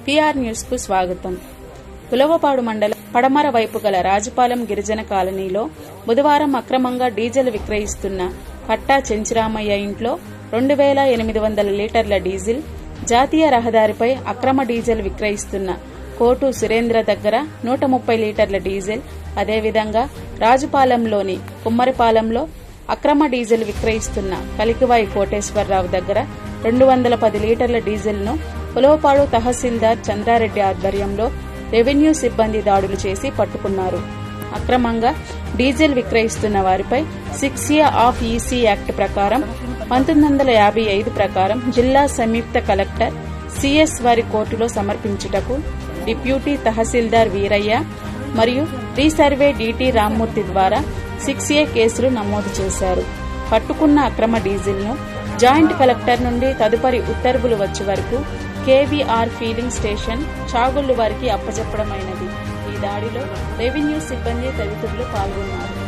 PR news కు స్వాగతం. పులవపాడు మండలం పడమర వైపు గల రాజపాలెం గిరిజన కాలనీలో బుధవారం అక్రమంగా డీజిల్ విక్రయిస్తున్న కట్టా చెంచిరామయ్య ఇంట్లో 2800 లీటర్ల డీజిల్, జాతీయ రహదారిపై అక్రమ డీజిల్ విక్రయిస్తున్న కోటు సురేంద్ర దగ్గర 130 లీటర్ల డీజిల్, అదేవిధంగా రాజుపాలెంలోని కుమ్మరిపాలెంలో అక్రమ డీజిల్ విక్రయిస్తున్న కలికివాయి కోటేశ్వరరావు దగ్గర 210 లీటర్ల డీజిల్ను పులవపాడు తహసీల్దార్ చంద్రారెడ్డి ఆధ్వర్యంలో రెవెన్యూ సిబ్బంది దాడులు చేసి పట్టుకున్నారు. అక్రమంగా డీజిల్ విక్రయిస్తున్న వారిపై 6A ఆఫ్ ఈసీ యాక్ట్ ప్రకారం 1955 ప్రకారం జిల్లా సంయుక్త కలెక్టర్ సిఎస్ వారి కోర్టులో సమర్పించుటకు డిప్యూటీ తహసీల్దార్ వీరయ్య మరియు రీసర్వే డిటి రామ్మూర్తి ద్వారా 6A కేసులు నమోదు చేశారు. పట్టుకున్న అక్రమ డీజిల్ను జాయింట్ కలెక్టర్ నుండి తదుపరి ఉత్తర్వులు వచ్చే వరకు కేవీఆర్ ఫీలింగ్ స్టేషన్ చాగుళ్లు వారికి అప్పచెప్పడమైనది. ఈ దాడిలో రెవెన్యూ సిబ్బంది తదితరులు పాల్గొన్నారు.